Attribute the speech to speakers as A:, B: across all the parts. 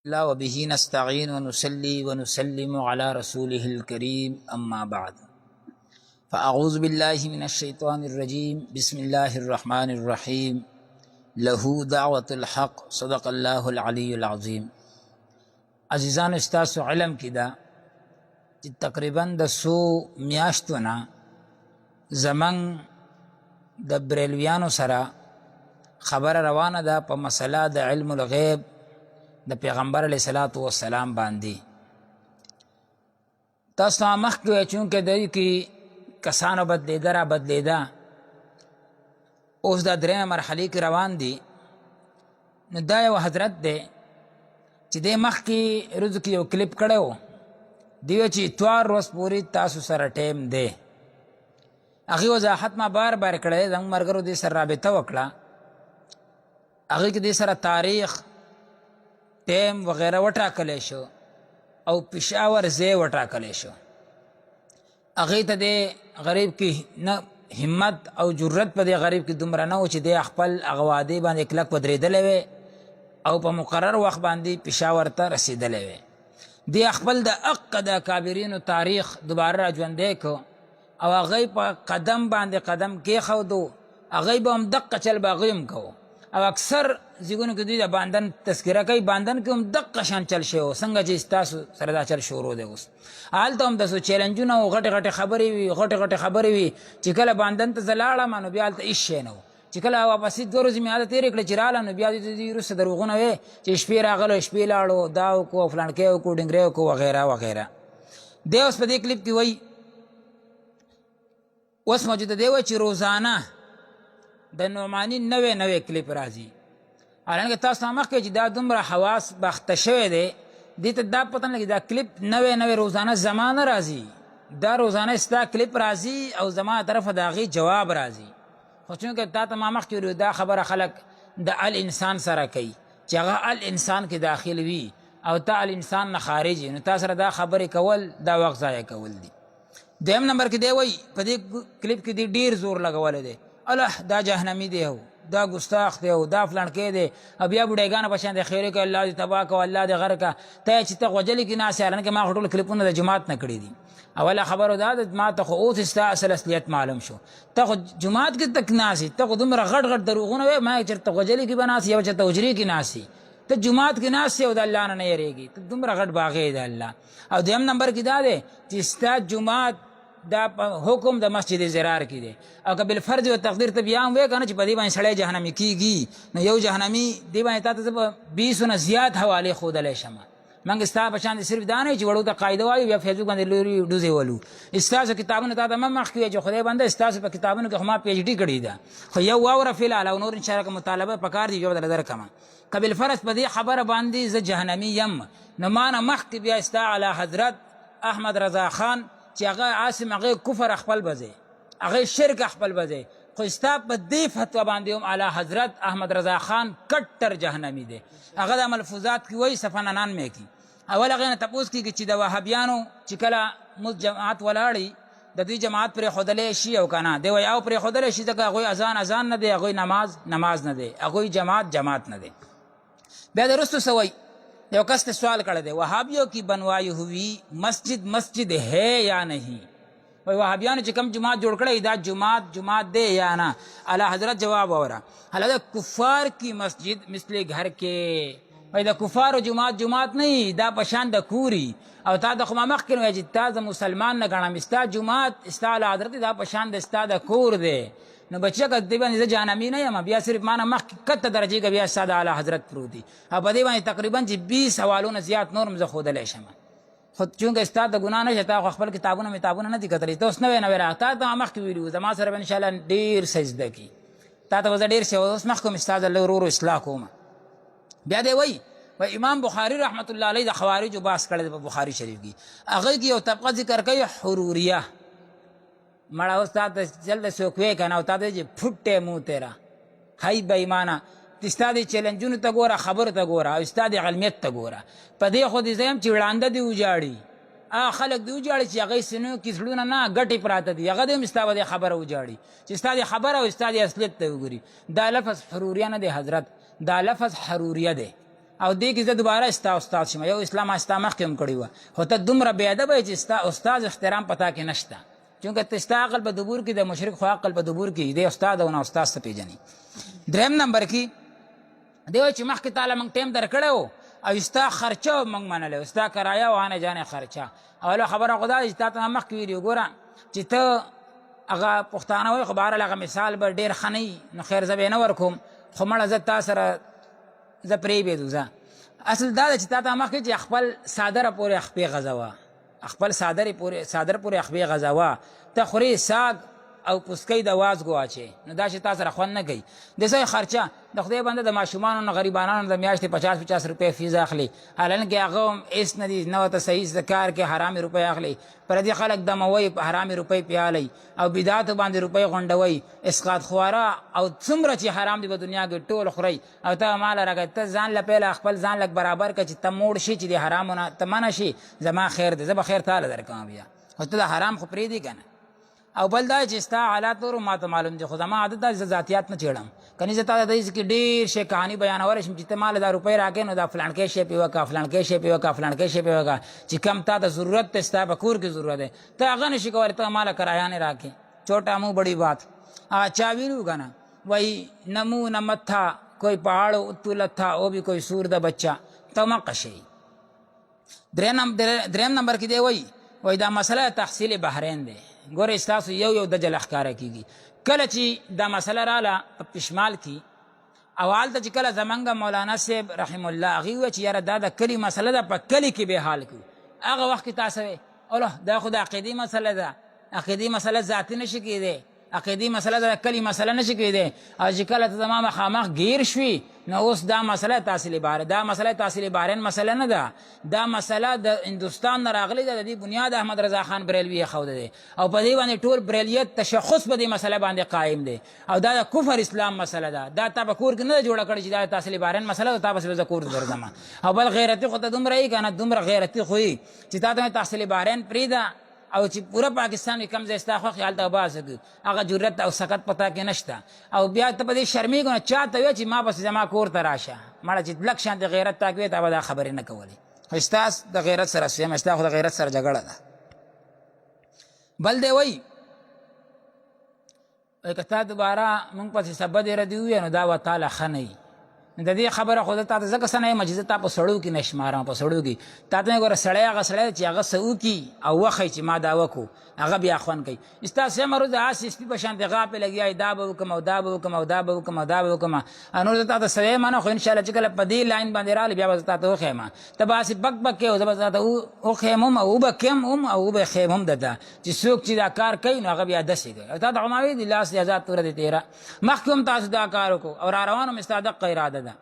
A: الله وبه نستعين ونصلي ونسلم على رسوله الكريم أما بعد فأعوذ بالله من الشيطان الرجيم بسم الله الرحمن الرحيم له دعوة الحق صدق الله العلي العظيم. عزیزان استاسو علم کی دا چې تقریبا د سو میاشتونه زمن د بریلویانو سره خبر روانه ده په مسله د علم الغیب د پیغمبر علیه الصلاۃ والسلام باندې. تاسو مخکې وایي چونکې د دې کې کسانو بدلېده را بدلېده، اوس دا درېیمه مرحلې کې روان دي. نو دا یو حضرت دی چې دې مخکې روزو کې یو کلیپ کړی و، دی وایي چې اتوار ورځ پورې تاسو سره ټیم دی. هغې وضاحت ما بار بار کړی، زموږ ملګرو دې سره رابطه وکړه، هغې کې دې سره تاریخ ټیم وغیره وټاکلی شو او پېښور ځای وټاکلی شو. هغې ته دې غریب کې نه همت او جرت په دې غریب کې دومره نه و چې دې خپل هغه وعدې باندې کلک ودرېدلی وی او په مقرر وخت باندې پېښور ته رسېدلی وی. دې خپل د حق د کابرینو تاریخ دوباره را ژوندی کړو او هغې په قدم باندې قدم کېښودو. هغې به هم دقه چل به هغوی هم کوو او اکثر ځایونو کې دوی د باندن تذکره کوي، باندن کې هم دقه شان چل شوی و څنګه چې ستاسو سره دا چل شروع دی. اوس هلته هم داسې چیلنجونه او غټې غټې خبرې وي، غټې غټې خبرې وي چې کله باندن ته زه لاړم نو بیا هلته هېڅ شی نه و، چې کله واپسې 2 ورځې مې هلته تېرې کړې چې راله نو بیا دوی وروسته دروغونه وی چې شپې راغلو شپې لاړو دا وکړو فلانکۍ وکړو ډنګرې وکړو وغیره وغیره. دی اوس په دې کلیپ کې وایي اوس موجوده دی وایي چې روزانه د نعماني نوې نوې کلیپ راځي. حالانکه تاسو هم مخکې چې دا دومره حواس بخته شوی دی، دې ته دا پته نه لګي دا کلیپ نوې نوې روزانه زما نه راځي، دا روزانه ستا کلیپ راځي او زما طرفه د هغې جواب راځي. خو چونکې تا ته ما مخکې ویلو دا خبره خلک د الانسان سره کوي چې هغه الانسان کې داخل وي او تا الانسان نه خارج نو تا سره دا خبرې کول دا وخت ضایع کول دي. دویم نمبر کې دی وایي په دې کلیپ کې دی ډېر زور لګولی دی، الله دا جهنمی دی او دا ګستاخ دی او دا فلانکی دی او بیا بوډیګانو په شان دی خیرې کوي الله دې تباه کوه الله دې غر که ته چې ته غوجلې کې ناست یې. حالانکه ما خو ټول کلیپونه د جماعت نه کړي دي. اوله خبره دا ده ما ته خو اوس ستا اصل اصلیت معلوم شو، ته خو جماعت کې تک ناست ته خو دومره غټ غټ دروغونه وایې، ما چېرته غوجلې کې به ناست یا چېرته حجرې کې ناست ته جماعت کې ناست او د الله نه نه یېرېږي، ته دومره غټ باغې د الله. او دویم نمبر کې دا دی چې ستا جماعت دا حکم د مسجد زرار کې دی او که بالفرض و تقدیر ته بیا هم وایې که نه چې په دې باندې سړی جهنمي کېږي نو یو جهنمي دې باندې تا ته زه په 20 نه زیات حوالې ښودلی شم. موږ ستا په شان صرف دا نه چې وړو ته قاعده وایو بیا فیسبوک باندې لوري ډوزې ولو. ستاسو کتابونه تا ته مه مخکې وایي چې خدای بنده ستاسو په کتابونو کې خو ما PhD کړې ده، خو یو واوره فلحال او نور انشاءالله که مطالبه پکار دي بیا به درله درکړم. که بالفرض په دې خبره باندې زه جهنمي یم نو ما نه مخکې بیا ستا اعلی حضرت احمد رضا خان چې هغه عاصم هغې کفر خپل بځې هغې شرک خپل بځې، خو ستا په دې فتوه باندې هم اعلی حضرت احمد رضا خان کټر جهنمي دی. هغه د ملفوظات کې وایي صفحه 99 کې اول هغې نه تپوس کېږي چې د وهابیانو چې کله موږ جماعت ولاړي د دوی جماعت پرېښودلی شي او که نه، دی وایي او پرېښودلی شي ځکه هغوی اذان نه دی، هغوی نماز نه دی، هغوی جماعت نه دی. بیا د رستو څه وایي یو کس ته سوال کړی دی وهابیوں کی بنوائی ہوئی مسجد ہے یا نہیں، وایي وهابیانو چې کوم جماعت جوړ کړی دا جماعت دی یا نه. اعلی حضرت جواب اوره حالانکه کفار کی مسجد مثل گھر کے، وایي د کفارو جماعت نه دا په شان د کوري او تا د خو ما مخکې وایي چې تا د مسلمان نه ګڼم ستا جماعت ستا اعلی حضرت دا په شان د ستا د کور دی. نو بچه که دې باندې زه جهنمي نه یم بیا صرف ما نه مخکې کته درجې کې بیا ستا د اعلی حضرت پروت دي او په دې باندې تقریبا چې 20 حوالونه زیات نور هم زه ښودلی شم. خو چونکې ستا د ګناه نه شي تا خو خپل کتابونه نه دي کتلي، ته اوس نوی را تا ته مخکې ویلي زما سره به انشاءالله ډېر څه زده کړي، تا ته به زه ډېر څه اوس مخکې مې ستا د ورو اصلاح کوم. بیا دی وایي امام بخاري رحمت الله علیه د خوارجو باس کړی دی په بخاري شریف کې. هغې کې یو طبقه ذکر کوي حروریه، مړه اوس تا ته جلد څوک وی که نه او تا ته چې پھټې مو تیرا هی بې ایمانه ستا د چیلنجونو ته ګوره، خبرو ته ګوره او ستا د علمیت ته ګوره. په دې خو دې زه یم چې وړانده دې وجاړي خلک دې وجاړي چې هغې سینو کې زړونه نه ګټې پراته دي، هغه دې هم ستا به دې خبره وجاړي چې ستا د خبره او ستا د اصلیت ته وګوري. دا لفظ حروریه نه دی حضرت، دا لفظ حروریه دی او دې کې زه دوباره ستا استاد شم. یو اسلام ما ستا مخکې هم کړی وه، خو ته دومره بېادبه یې چې ستا استاد احترام په تا کې نشته، چونکه ته ستا عقل په دبور کې د مشرک خو عقل په دبور کې دی استاد او نه استاد څه پېژني. درېیم نمبر کې دی وایي چې مخکې تاله موږ ټایم درکړی و او ستا خرچه موږ منلی، ستا کرایه او آنه جانې خرچه. اوله خبره خو دا ده چې تا ته مخکې ویلي ګوره چې ته هغه پښتانه وایي، خو بهرحال هغه مثال به ډېر ښه نه وي، نو خیر زه به یې نه ورکوم، خو مړه زه تا سره زه پرېږدو. زه اصل دا ده چې تا ته مخکې چې خپل څادره پورې خپې غځوه، خپل څادر پورې خپې غځوه، ته خورې ساګ او پوسکی د وازګو اچې، نو دا چې تا سره خوند نه کوي. د څه خرچه د خدای بنده د ماشومانو نه غریبانانو د میاشتې 50 روپۍ فیس اخلي، حالانکې هغه هم هېڅ نه دي، نه ورته صحیح د کار کې حرامې روپۍ اخلي، پردي خلک دموي په حرامې روپۍ پیالئ او بدعاتو باندې روپۍ غونډوئ، اسقاط خواره او څومره چې حرام دي په دنیا کې ټول خورئ، او ته ماله راکړئ. ته ځان له پیله خپل ځان لږ برابر کړه چې ته موړ شي چې د حرامو نه ته منع شي، زما خیر دی، زه به خیر تاله درکوم بیا، خو ته د حرام خو پرېږدي که نه. او بل دا چې ستا حالات نورو ما ته معلوم دي، خو زما عادت دا زه ذاتیات نه چېړم، کني زه تا ته داسې کې ډېر شی کهاني بیانولی شم چې ته ماله دا روپۍ راکړې نو دا فلانکۍ شی پې وکړه، فلانکۍ شی پې وکړه، فلانکۍ شی پې وکړه، چې کم تا ته ضرورت دی، ستا په کور کې ضرورت دی، ته هغه نه شي کولی، ته ماله کرایه نه راکړې. چھوٹا منہ بڑی بات چا ویلو کا نا وہی نمو نمت تھا کوئی پہاڑ اتولت تھا وہ بھی کوئی سور دا بچہ تمقشی. دریم نمبر کی دے وہی دا مسئلہ تحصیل بحرین دے گورے استاسو یو دجل اخکارا کی گی کله چې دا مسله رااله په شمال کې اول ته چې کله زمنګ مولانا صاحب رحم الله هغه و چې یاره دا د کلی مسله ده په کلی کې به حال کو هغه وخت تاسو الله دا خو د عقیدی مسله ده عقیدی مسله ذاتی نشي کېده عقیدی مسله ده کلی مسله نشي کېده او چې کله ته تمام خامخ گیر شوي نو اوس دا مسله تحصیل بحرین دا مسله تحصیل بحرین مسله نه ده دا مسله د هندوستان نه راغلی ده د دې بنیاد احمد رضا خان بریلوي ښوده دی او په دې باندې ټول بریلیت تشخص په دې مسله باندې قایم دی او دا د کفر اسلام مسله ده دا تا په کور کې نه جوړه کړې چې دا تحصیل بحرین مسله ده تا پسې زه کور درځم او بل غیرتي خو ته دومره یې که نه دومره غیرتي خو یې چې تا ته تحصیل بحرین پرېږده او چې پورا پاکستان کې کم ځای ستا خو خیال ته وباسه هغه جرت او سکت پتا کې نشته او بیا ته په دې شرمېږو نه چا ته وایي چې ما پسې زما کور ته راشه مړه چې لږ شانتې غیرت تا کوې تا به دا خبرې نه کولې خو ستا د غیرت سره سویم ستا خو د غیرت سره جګړه ده. بل دی وایي که تا دوباره مونږ پسې سبه دې ردي ووایې نو دا به تاله ښه نه وي د دې خبره خو زه تا ته ځکه څه نه یم چې زه تا په سړو کې نه شمارم په سړو کې تا ته مې ګوره سړی هغه سړی چې هغه څه وکړي او وښیي چې ما دا وکړو هغه بیا خوند کوي ستا سیمه روز هسې سپي په شانتې غاپې لګیا دا به وکړم او دا به وکړم او دا به وکړم او دا به وکړم نور زه تا ته څه وایم نه خو انشاءالله چې کله په دې لاین باندې راغلی بیا به زه تا ته وښیم ته به هسې بک بک کوې او زه به تا ته وښیم هم او وبکیم هم او وبښیم هم درته چې څوک چې دا کار کوي نو هغه بیا داسې کوي او تا ته خو ما ویلي لاس آزاد توره دې تېره مخکې هم تاسو دا کار وکړو او را روانو مې ستا دقه اراده ده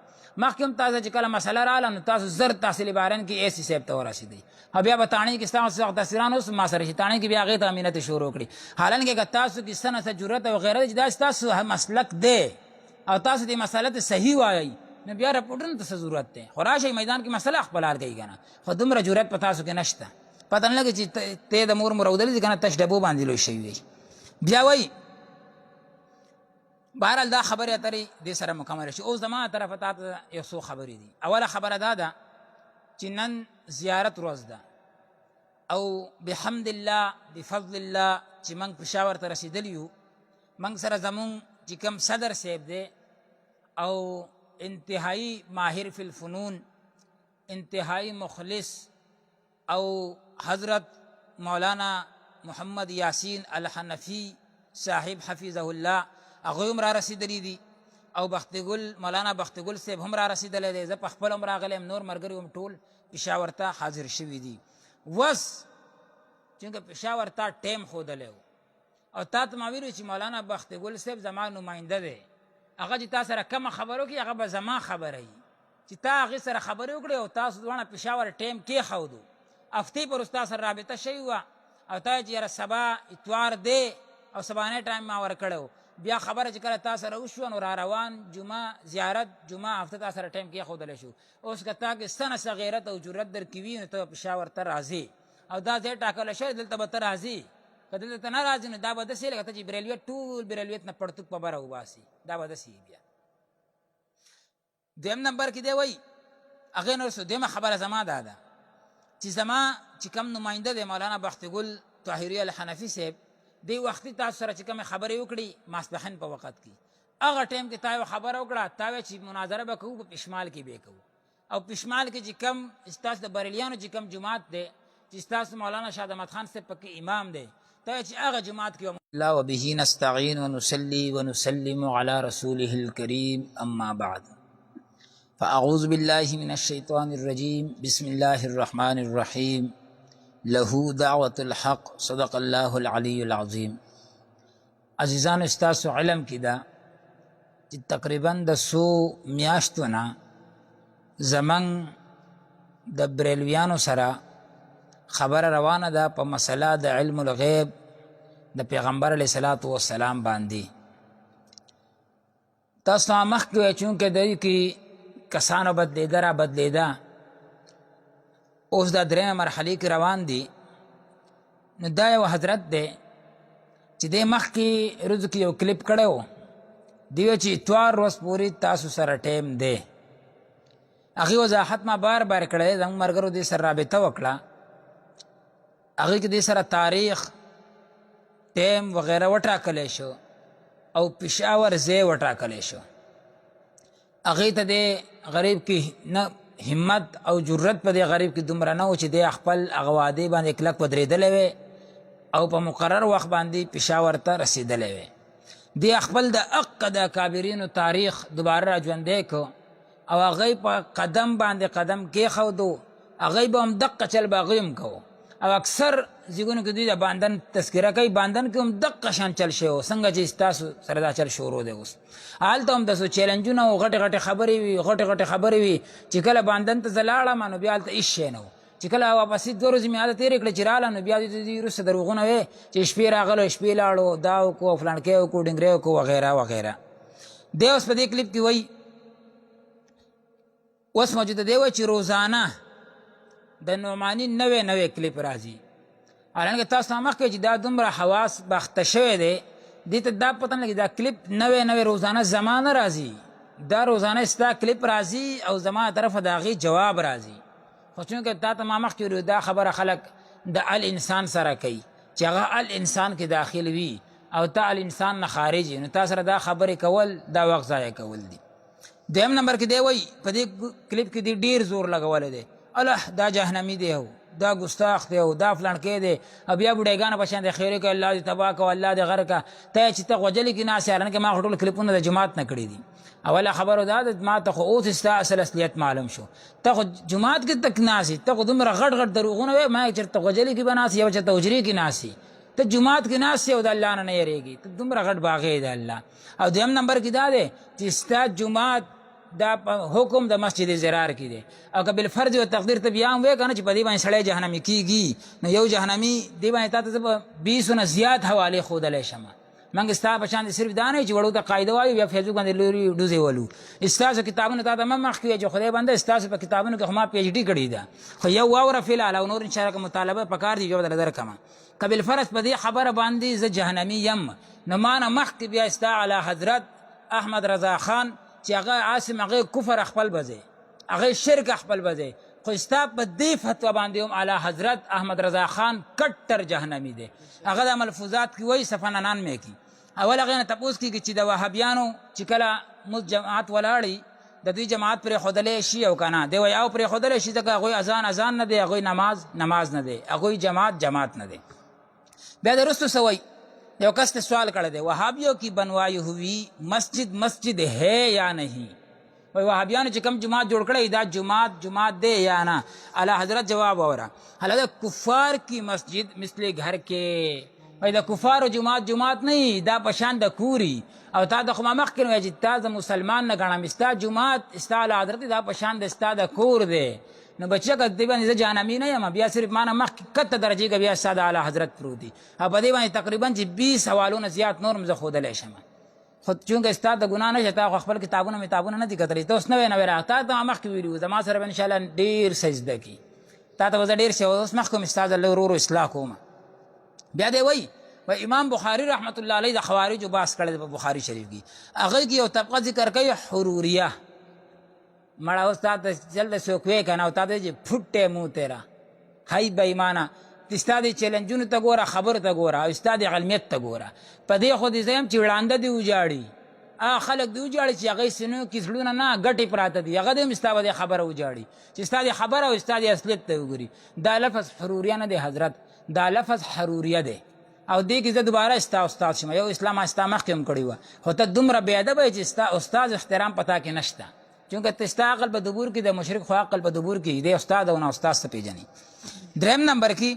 A: مخکې هم تاسو چې کله مسله رااله نو تاسو زر تحصیل بحرین کې ایسي صاحب ته ورسېدئ او بیا به تاڼۍ کې ستاسو وخت تاثیران اوس ما سره شي تاڼۍ کې بیا هغې ته امینت شروع کړي حالانکې که تاسو کې څه نه څه جرت او غیرت چې دا ستاسو مسلک دی او تاسو دې مسله ته صحیح وایئ نو بیا رپورټونو ته څه ضرورت دی خو راشئ میدان کې مسله خپل حل کوي که نه خو دومره جرت په تاسو کې نشته پته نه لګي چې ته د مور مرودلې دي که نه تش ډبو باندې لوی شوي وي. بیا وایي بهرحال دا خبرې اترې دې سره مکمله شي اوس زما طرفه تا ته یو څو خبرې دي. اوله خبره دا ده چې نن زیارت ورځ ده او بحمد الله بفضل الله چې موږ پېښور ته رسېدلي یو موږ سره زمونږ چې کوم صدر صاحب دی او انتهایی ماهر فی الفنون انتهایی مخلص او حضرت مولانا محمد یاسین الحنفی صاحب حفظه الله هغوی هم را رسېدلي دي او بختګل مولانا بختګل صاحب هم را رسېدلی دی زه په خپل هم راغلی یم نور ملګري هم ټول پېښور ته حاضر شوي دي وس چونکه پېښور ته ټیم ښودلی و او تا ته ما ویلي چې مولانا بختګل صاحب زما نماینده دی هغه چې تا سره کومه خبره وکړي هغه به زما خبره وي چې تا هغې سره خبرې وکړې او تاسو دواړه پېښور ټیم کېښودو هفتې پر ستا سره رابطه شوې وه او تا چې یاره سبا اتوار دی او سبانۍ ټایم ما ورکړی بیا خبره چې کله تا سره وشوه نو را روان جمعه زیارت جمعه هفته تا سره ټایم کېښودلی شو اوس که تا کې څه نه څه غیرت او جرت در کې وي نو ته پېښور ته راځې او دا ځای ټاکلی شوی دلته به ته راځې که دلته ته نه راځې نو دا به داسې لکه ته چې بریلویت ټول بریلویت نه پړتوک په بره وباسي دا به داسې بیا. دویم نمبر کې دی وایي هغې نه وروسته دویمه خبره زما دا ده چې زما چې کوم نماینده دی مولانا بختګل طاهري الحنفي صاحب دې وختي تاسو سره چې کومې خبرې وکړي ماسپښین په وخت کې هغه ټایم کې تا یو خبره وکړه تا ویل چې مناظره به کوو په پشمال کې به یې کوو او پشمال کې چې کوم ستاسو د بریلیانو چې کوم جماعت دی چې ستاسو مولانا شاه احمد خان صاحب پکې امام دی تا ویل چې هغه جماعت کې الله وبه نستعين ونصلي ونسلم على رسوله الكريم أما بعد فأعوذ بالله من الشيطان الرجيم بسم الله الرحمن الرحيم له دعوة الحق صدق الله العلي العظيم. عزیزان استاسو علم کی دا چې تقریبا د سو میاشتونه زمن د بریلویانو سره خبر روانه ده په مسله د علم الغیب د پیغمبر علیه الصلاة والسلام باندې. تاسو ته مخکې وایي چونکې د دې کې کسانو بدلېده را بدلېده اوس دا درېیمه مرحلې کې روان دي. نو دا یو حضرت دی چې دی مخکې ورځو کې یو کلیپ کړی و دی وایي چې اتوار ورځ پورې تاسو سره ټایم دی. هغې وضاحت ما بار بار کړی زموږ ملګرو دې سره رابطه وکړه هغې کې دې سره تاریخ ټایم وغیره وټاکلی شو او پېښور ځای وټاکلی شو. هغې ته دې غریب کې نه همت او جرت په دې غریب کې دومره نه و چې دی خپل هغه وعدې باندې کلک ودرېدلی وی او په مقرر وخت باندې پېښور ته رسېدلی وی. دی خپل د حق د کابرینو تاریخ دوباره را ژوندی کړو او هغوی په قدم باندې قدم کېښودو. هغوی به هم دقه چل به هغوی هم کوو او اکثر ځایونو کې دوی د باندن تذکره کوي باندن کې هم دقه شان چل شوی و څنګه چې ستاسو سره دا چل شروع دی. اوس هلته هم داسې چیلنجونه او غټې غټې خبرې وي غټې خبرې وي چې کله باندن ته زه لاړم نو بیا هلته هېڅ شی نه و چې کله واپسې 2 ورځې مې هلته تېرې کړې چې راله نو بیا دوی وروسته دروغونه وی چې شپې راغلو شپې لاړو دا وکړو فلانکې وکړو ډنګرې وکړو وغیره وغیره. دی اوس په دې کلیپ کې وایي اوس موجوده دی وایي چې روزانه د نعماني نوی کلیپ راځي. حالانکه تاسو ته مخکې چې دا دومره حواس بخته شوی دی دې ته دا پته نه لګي دا کلیپ نوی روزانه زما نه راځي دا روزانه ستا کلیپ راځي او زما طرفه د هغې جواب راځي. خو چونکې تا ته ما مخکې ویلو دا خبره خلک د الانسان سره کوي چې هغه الانسان کې داخل وي او تا الانسان نه خارج نو تا سره دا خبرې کول دا وخت ضایع کول دي. دویم نمبر کې دی وایي په دې کلیپ کې دی ډېر زور لګولی دی الله دا جهنمی دی او دا ګستاخ دی او دا فلانکې دی او بیا بوډیګانو په شان دی خیرې کوي الله دې تباه کړه الله دې غر کړه ته چې ته غوجلې کې ناست یې حالانکه ما خو ټول کلیپونه د جماعت نه کړي دي. اوله خبره دا ده ما ته خو اوس ستا اصل اصلیت معلوم شو ته خو جماعت کې تک ناست ته خو دومره غټ دروغونه وایې ما چېرته غوجلې کې به ناست یې او چېرته حجرې کې ناست ته جماعت کې ناست یې او د الله نه یېرېږي ته دومره غټ باغې د الله. او دویم نمبر کې دا دی چې ستا جماعت دا حکم د مسجد زرار کې دی او که بالفرض او تقدیر ته بیا هم وایې که نه چې په دې باندې سړی جهنمي کېږي نو یو جهنمي دې باندې تا ته زه په 20 نه زیات حوالې ښودلی شم. موږ ستا په شان صرف دا نه چې وړو ته قاعده وایو بیا فیسبوک باندې لوري ډوزې ولو. ستاسو کتابونه تا ته مه مخکې وایي چې خدای بنده ستاسو په کتابونو کې خو ما پی ایچ ډي کړې ده خو یو واوره فلحال او نور انشاءالله که مطالبه پکار دي بیا به درله درکړم. که بالفرض په دې خبره باندې زه جهنمي یم نو ما نه مخکې بیا ستا اعلی حضرت احمد رضا خان چې هغه عاصم هغه کفر خپل بځې هغه شرک خپل بځې خو ستا په دې فتوا باندې هم اعلی حضرت احمد رضا خان کټر جهنمی دی. هغه د ملفوظات کې وایي صفحه 99 کې اول هغې نه تپوس کېږي چې د وهابیانو چې کله موږ جماعت ولاړي د دوی جماعت پرې ښودلی شي او که نه دی وایي او پرې ښودلی شي ځکه هغوی اذان نه دی هغوی نماز نه دی هغوی جماعت نه دی. بیا د وروستو څه وایي یو کس نے سوال کر دے وہابیوں کی بنوائی ہوئی مسجد ہے یا نہیں. وہابیانو چې کم جماعت جوړ کړی دا جماعت دے یا نه. اعلی حضرت جواب اورا حالانکہ کفار کی مسجد مثل گھر کے دا کفار جماعت نہیں دا پشان د کوری او تا د خو ما مخکې وایي چې تا د مسلمان نه ګڼم ستا جماعت ستا اعلی حضرت دا پشان د ستا د کور دی نو بچه که دې باندې زه جهنمي نه یم بیا صرف ما نه مخکې کته درجې کې بیا ستا د اعلی حضرت پروت دي او په دې باندې تقریبا چې 20 حوالونه زیات نور هم زه ښودلی شم. خو چونکې ستا د ګناه نشته تا خو خپل کتابونه نه دي کتلي ته اوس نوی راغلی تا ته ما مخکې ویلي وو زما سره به انشاءالله ډېر څه زده کړي تا ته به زه ډېر څه اوس مخکې مې ستا د ورو اصلاح کوم. بیا دی وایي امام بخاري رحمت الله علیه د خوارجو باس کړی دی په بخاري شریف کې هغوی کې یو طبقه ذکر کوي حروریه مړه اوس تا ته چلته څوک وی که نه او تا ته چې پھټې مو تیرا هی بې ایمانه ستا دې چیلنجونو ته ګوره خبرو ته ګوره او ستا دې علمیت ته ګوره په دې خو دې زه یم چې وړانده دې وجاړي خلک دې وجاړي چې هغوی سینو کې زړونه نه ګټې پراته دي هغه دې هم ستا به دې خبره وجاړي چې ستا دې خبره او ستا دې اصلیت ته وګوري دا لفظ حروریه نه دی حضرت دا لفظ حروریه دی او دې کې زه دوباره ستا استاد شم یو اسلام ستا مخکې هم کړی وه خو ته دومره بېادبه یې چې ستا استاد احترام په تا کې نشته چونکه ته ستا عقل په دبور کې د مشرک خو عقل په دبور کې دی استاد او نه استاد څه پېژني درېم نمبر کې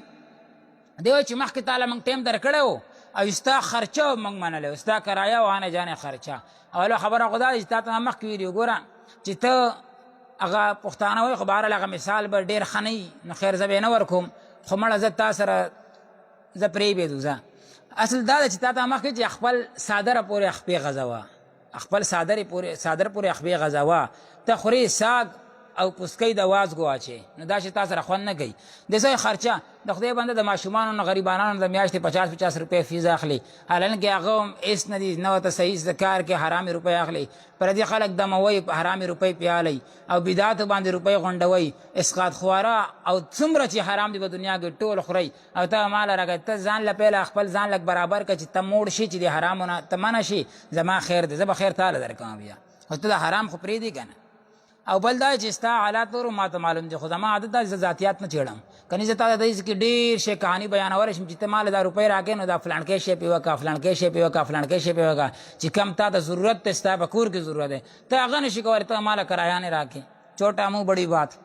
A: دی وایي چې مخکې تعالی موږ ټیم درکړی و او ستا خرچه موږ منلی ستا کرایه او آنه جانې خرچه اوله خبره خو دا ده چې تا ته مخکې ویلي وګوره چې ته هغه پښتانه وایي خو بهرحال هغه مثال به ډېر ښه نه وي نو خیر زه به یې نه ورکوم خو مړه زه تا سره زه پرېږدېدو زه اصل دا ده چې تا ته مخکې چې خپل صادره پورې خپې غځوه خپل صادر پورې خپې غځوه ته خورې ساګ او پسکۍ د وازګو اچې نو دا چې تا سره خوند نه کوي د څه خرچه د خدای بنده د ماشومانو نه غریبانانو د میاشتې 50 روپۍ فیس اخلي حالانکې هغه هم هېڅ نه دي نه ورته صحیح د کار کې حرامې روپۍ اخلي پردي خلک دموي حرامې روپۍ پیالئ او بدعاتو باندې روپۍ غونډوئ اسقاط خواره او څومره چې حرام دي په دنیا کې ټول خورئ او ته ماله راکړې ته ځان له پیله خپل ځان لږ برابر کړه چې ته موړ شي چې د حرامو نه ته منع شي زما خیر دی زه به خیر تاله درکوم بیا خو ته د حرام خو پرېږدي که نه او بل دا چې ستا حالات ورو ما ته معلوم دي خو زما عادت دا زه ذاتیات نه څېړم که نه زه تا ته داسې کې ډېر شی کهاني بیانولی شم چې ته ماله دا روپۍ راکړې نو دا فلانکۍ شی پې وکړه فلانکۍ شی پې وکړه فلانکۍ شی پې وکړه چې کم تا ته ضرورت دی ستا په کور کې ضرورت دی ته هغه نه شي کولی ته ماله کرایه نه راکړې چھوٹا منہ بڑی بات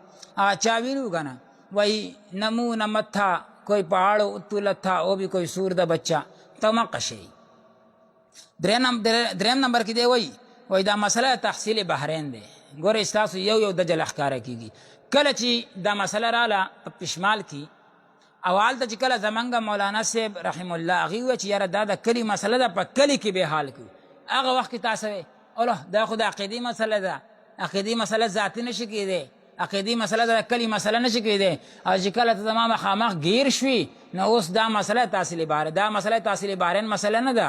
A: چا ویلو که نه وایي نه منہ نه متھا کوئی پہاڑ اتو لتھا وہ بھی کوئی سور دا بچہ ته مقه شي درېم نمبر کې دی وایي دا مسله تحصیل بحرین دی ګوره ستاسو یو دجل ښکاره کېږي کله چې دا مسله راله په پشمال کې او هلته چې کله زمونږ مولانا صاحب رحم الله هغوی وویل چې یاره دا د کلي مسله ده په کلي کې به حال کړو هغه وخت کې تاسو وی اوله دا خو د عقیدې مسله ده عقیدې مسله ذاتي نشي کېدی عقیدې مسله د کلي مسله نشي کېدی او چې کله ته زما مخامخ ګیر شوي نو اوس دا مسله تحصیل بحرین دا مسله تحصیل بحرین مسله نه ده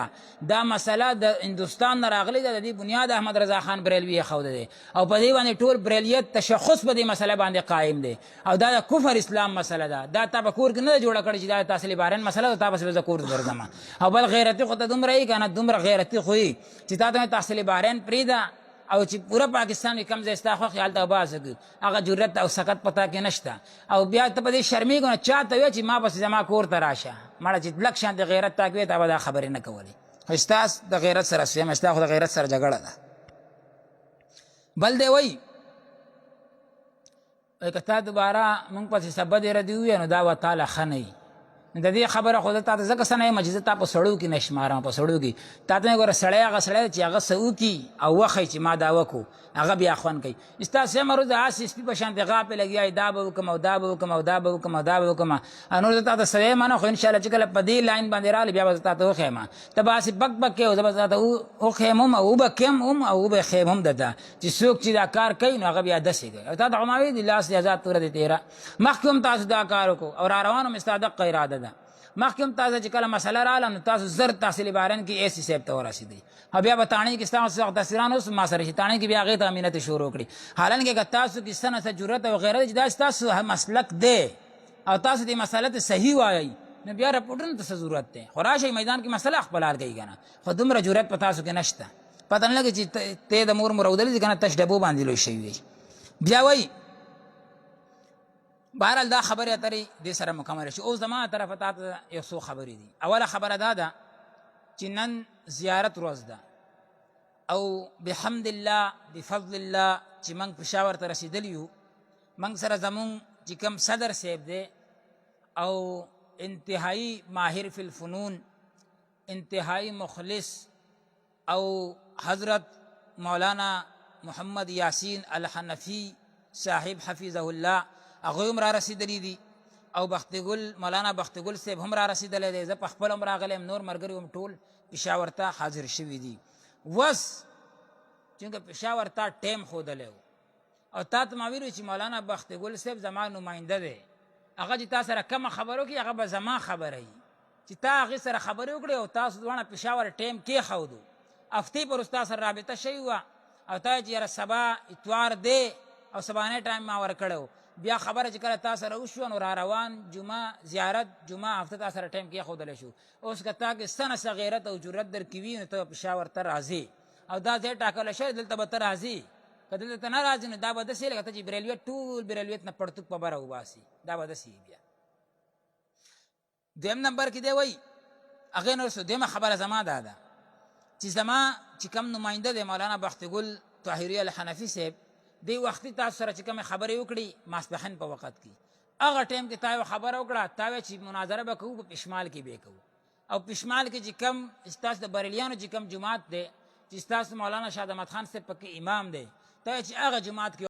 A: دا مسله د هندوستان نه راغلی ده د دې بنیاد احمد رضا خان بریلوي یې ښوده دی او په دې باندې ټول بریلیت تشخص په دې مسله باندې قایم دی او دا د کفر اسلام مسله ده دا تا په کور کې نه ده جوړه کړې چې دا د تحصیل بحرین مسله ده تا پسې به زه کور درځم او بل غیرتي خو ته دومره یې که نه دومره غیرتي خو یې چې تا ته تحصیل بحرین پرېږده او چې پوره پاکستان کې کم ځای ستا خوښ هلته وباسه هغه جرت او سکت پتا کې نشته او بیا ته په دې شرمېږو نه چا ته وایه چې ما پسې زما کور ته راشه مړه چې لږ شان د غیرت تا کوې تا به دا خبرې نه کولې خو ستا د غیرت سره سویم ستا خو د غیرت سره جګړه ده بل دی وایي که تا دوباره مونږ پسې سبه دې ردي ووایه نو دا به تاله ښه نه وي د دې خبره خو زه تا ته ځکه څه نه یم چې زه تا په سړو کې نه شمارم په سړو کې تا ته مې ګوره سړی هغه سړی دی چې هغه څه وکړي او وښیي چې ما دا وکړو هغه بیا خوند کوي ستا سیمه روز هسې سپي په شانتې غاپې لګیا دا به وکړم او دا به وکړم او دا به وکړم او دا به وکړم نور زه تا ته څه وایم نه خو انشاءالله چې کله په دې لاین باندې راغلی بیا به زه تا ته وښیم ته به هسې بک بک کوې او زه به تا ته وښیم هم او وبکیم هم او وبښیم هم درته چې څوک چې دا کار کوي نو هغه بیا داسې کوي او تا ته خو ما ویلي لاس آزاد توره دې تېره مخکې هم تاسو دا کار وکړو او را روانو مې ستا دقه اراده ده مخکې هم تاسو چې کله مسله راغله نو تاسو زر تحصیل بحرین کې ایسي صاحب ته ورسېدئ او بیا به تاڼۍ کې ستاسو وخت تاثیران اوس ما سره شي تاڼۍ کې بیا هغې ته امینت شروع کړي حالانکې که تاسو کې څه نه څه جرت او غیرت چې دا ستاسو مسلک دی او تاسو دې مسله ته صحیح وایئ نو بیا رپورټونو ته څه ضرورت دی خو راشئ میدان کې مسله خپل حل کوي که نه خو دومره جرت په تاسو کې نشته پته نه لګي چې ته د مور مرودلې دي که نه تش ډبو باندې لوی شوي وي بیا وایي بهرحال دا خبرې اترې دې سره مکمله شي اوس زما طرفه تا ته یو څو خبرې دي اوله خبره دا ده چې نن زیارت ورځ ده او بحمد الله بفضل الله چې موږ پېښور ته رسېدلي یو موږ سره زمونږ چې کوم صدر صاحب دی او انتهایی ماهر فی الفنون انتهایی مخلص او حضرت مولانا محمد یاسین الحنفی صاحب حفظه الله هغوی هم را رسېدلي دي او بختګل مولانا بختګل صاحب هم را رسېدلی دی زه په خپل هم راغلی یم نور ملګري هم ټول پېښور ته حاضر شوي دي وس چونکه پېښور ته ټیم ښودلی و او تا ته ما ویلو چې مولانا بختګل صاحب زما نماینده دی هغه چې تا سره کومه خبره وکړي هغه به زما خبره وي چې تا هغې سره خبرې وکړې او تاسو دواړه پېښور ټیم کېښودو هفتې پر ستا سره رابطه شوې وه او تا چې یاره سبا اتوار دی او سبانه ټایم ما ورکړو بیا خبره چې کله تا سره وشوه نو را روان جمعه زیارت جمعه هفته تا سره ټایم کېښودلی شو اوس که تا کې څه نه څه غیرت او جرت در کې وي نو ته پېښور ته راځې او دا ځای ټاکلی شوی دلته به ته راځې که دلته ته نه راځې نو دا به داسې لکه ته چې بریلویت ټول بریلویت نه پړتوک په بره وباسي دا به داسې بیا دویم نمبر کې دی وایي هغې نه وروسته دویمه خبره زما دا ده چې زما چې کوم نماینده دی مولانا بختګل طاهري الحنفي صاحب دی وختي تاسو سره چې کومې خبرې وکړي ماسپښین په وخت کې هغه ټایم کې تا یو خبره وکړه تا ویل چې مناظره به کوو په پشمال کې به یې کوو او پشمال کې چې کوم ستاسو د بریلیانو چې کوم جماعت دی چې ستاسو مولانا شاه احمد خان صاحب پکې امام دی تا ویل چې هغه جماعت کې